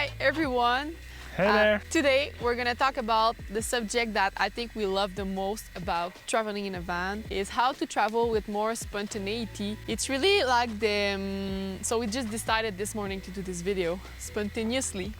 Hi everyone! Hey there! Today we're gonna talk about the subject that I think we love the most about traveling in a van is how to travel with more spontaneity. It's really like so we just decided this morning to do this video spontaneously.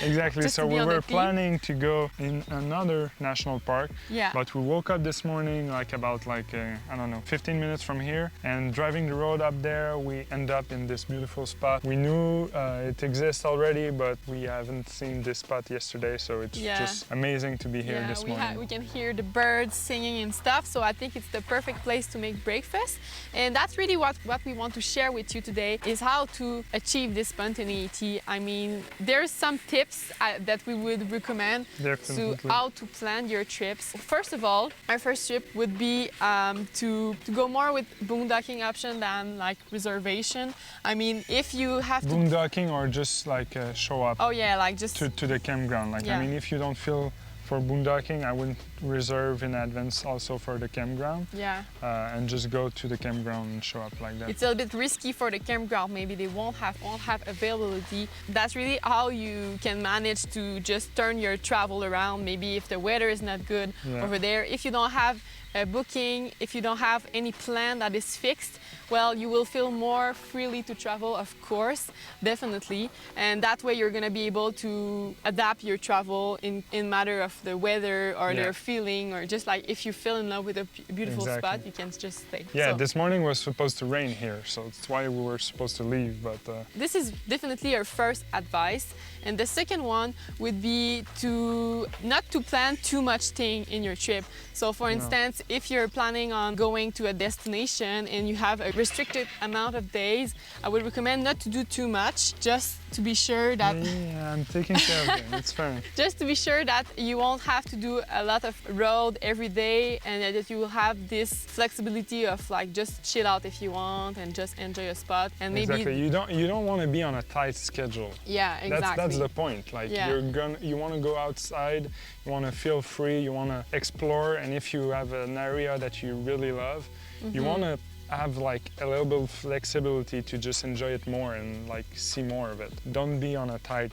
Exactly, so we were planning to go in another national park, yeah. But we woke up this morning I don't know, 15 minutes from here, and driving the road up there we end up in this beautiful spot. We knew it exists already, but we haven't seen this spot yesterday, so it's just amazing to be here this morning. We can hear the birds singing and stuff, so I think it's the perfect place to make breakfast. And that's really what we want to share with you today, is how to achieve this spontaneity. I mean, there's some tips that we would recommend to how to plan your trips. First of all, our first trip would be to go more with boondocking option than like reservation. I mean, if you have to... Boondocking or just like show up? Oh yeah, like just... To the campground. I mean, if you don't feel for boondocking, I wouldn't reserve in advance also for the campground. Yeah. And just go to the campground and show up like that. It's a little bit risky for the campground. Maybe they won't have availability. That's really how you can manage to just turn your travel around. Maybe if the weather is not good over there, if you don't have a booking, if you don't have any plan that is fixed, well, you will feel more freely to travel, of course, definitely. And that way you're gonna be able to adapt your travel in matter of the weather or their feeling, or just like if you fell in love with a beautiful spot, you can just stay. Yeah, so, this morning was supposed to rain here, so that's why we were supposed to leave, but... This is definitely our first advice. And the second one would be to not to plan too much thing in your trip. So for instance, if you're planning on going to a destination and you have a restricted amount of days, I would recommend not to do too much, just to be sure that... Yeah, I'm taking care of it, it's fine. Just to be sure that you won't have to do a lot of road every day, and that you will have this flexibility of like just chill out if you want and just enjoy a spot. And maybe... Exactly, you don't want to be on a tight schedule. Yeah, exactly. That's the point. Like you want to go outside, you want to feel free, you want to explore, and if you have an area that you really love, you want to have like a little bit of flexibility to just enjoy it more and like see more of it. Don't be on a tight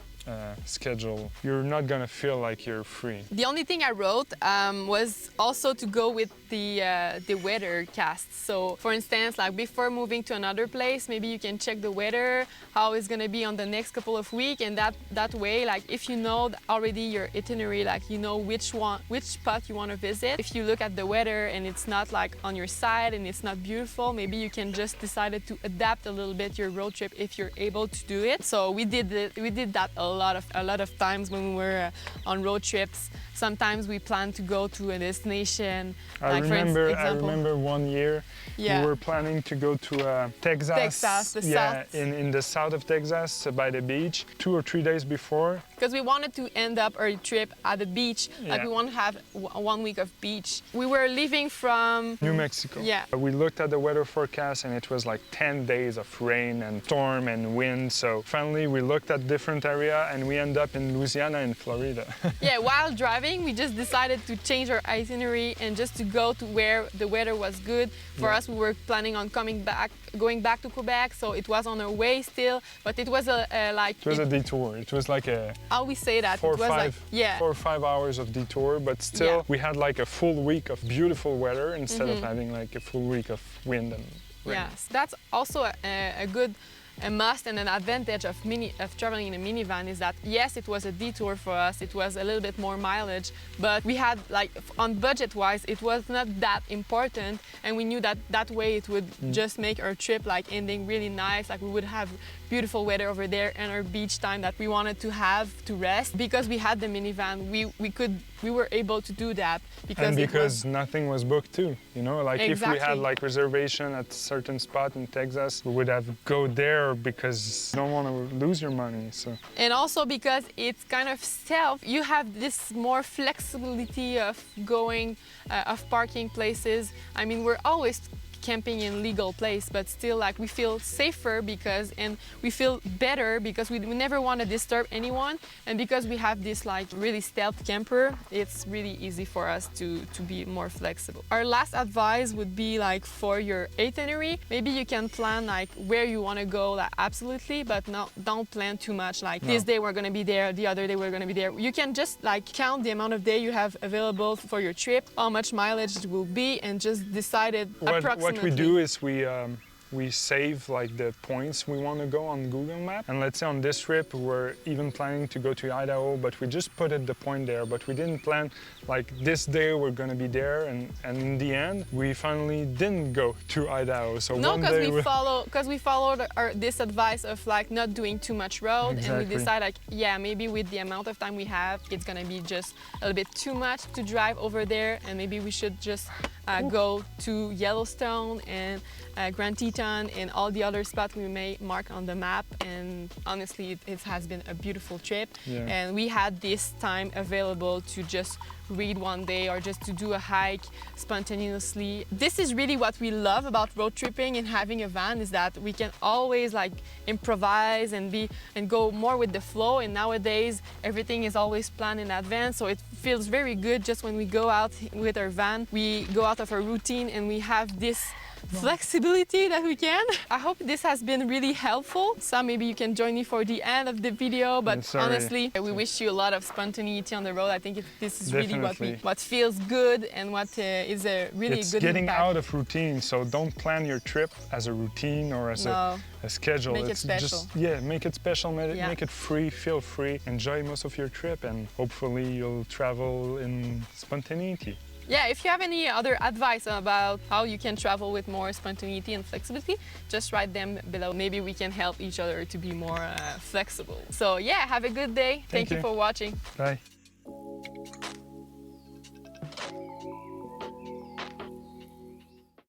schedule. You're not gonna feel like you're free. The only thing I wrote was also to go with the weather cast. So for instance, like before moving to another place, maybe you can check the weather, how it's gonna be on the next couple of weeks, and that way, like if you know already your itinerary, like you know which spot you want to visit. If you look at the weather and it's not like on your side and it's not beautiful, maybe you can just decide to adapt a little bit your road trip if you're able to do it. So we did that a lot of times when we were on road trips. Sometimes we planned to go to a destination. I remember one year we were planning to go to Texas, south. in the south of Texas by the beach 2 or 3 days before. Because we wanted to end up our trip at the beach, like we want to have 1 week of beach. We were leaving from New Mexico. Yeah. We looked at the weather forecast and it was like 10 days of rain and storm and wind. So finally we looked at different area and we end up in Louisiana and Florida. Yeah, while driving, we just decided to change our itinerary and just to go to where the weather was good. For us, we were planning on going back to Quebec, so it was on our way still, but it was It was a detour. It was like a... How we say that? 4 or 5 hours of detour, but still we had like a full week of beautiful weather instead of having like a full week of wind and rain. Yes, that's also a must and an advantage of traveling in a minivan, is that yes, it was a detour for us, it was a little bit more mileage, but we had like on budget wise it was not that important, and we knew that way it would just make our trip like ending really nice. Like we would have beautiful weather over there and our beach time that we wanted to have to rest. Because we had the minivan, we were able to do that because nothing was booked too, you know, like if we had like reservation at a certain spot in Texas, we would have go there because you don't want to lose your money. So, and also because it's kind of you have this more flexibility of going of parking places. I mean, we're always camping in legal place, but still like we feel safer because, and we feel better because we never want to disturb anyone, and because we have this like really stealth camper, it's really easy for us to be more flexible. Our last advice would be like for your itinerary, maybe you can plan like where you want to go, like absolutely, but don't plan too much like this day we're going to be there, the other day we're going to be there. You can just like count the amount of day you have available for your trip, how much mileage it will be, and just decide it approximately. What we do is we save like the points we want to go on Google Maps, and let's say on this trip we're even planning to go to Idaho, but we just put the point there, but we didn't plan like this day we're going to be there, and in the end we finally didn't go to Idaho. So no, because we followed this advice of like not doing too much road. Exactly. And we decided like, yeah, maybe with the amount of time we have, it's gonna be just a little bit too much to drive over there, and maybe we should just go to Yellowstone and Grand Teton and all the other spots we may mark on the map. And honestly, it has been a beautiful trip. Yeah. And we had this time available to just read one day or just to do a hike spontaneously. This is really what we love about road tripping and having a van, is that we can always like improvise and go more with the flow. And nowadays everything is always planned in advance, so it feels very good just when we go out with our van, we go out of our routine and we have this flexibility that we can. I hope this has been really helpful. So maybe you can join me for the end of the video, but honestly, we wish you a lot of spontaneity on the road. I think this is Definitely. really what feels good and what is a really it's good getting impact. out of routine, so don't plan your trip as a routine or as a schedule. Make it special. Just, make it special, make it free, feel free, enjoy most of your trip, and hopefully you'll travel in spontaneity. Yeah, if you have any other advice about how you can travel with more spontaneity and flexibility, just write them below. Maybe we can help each other to be more flexible. So yeah, have a good day. Thank you for watching. Bye.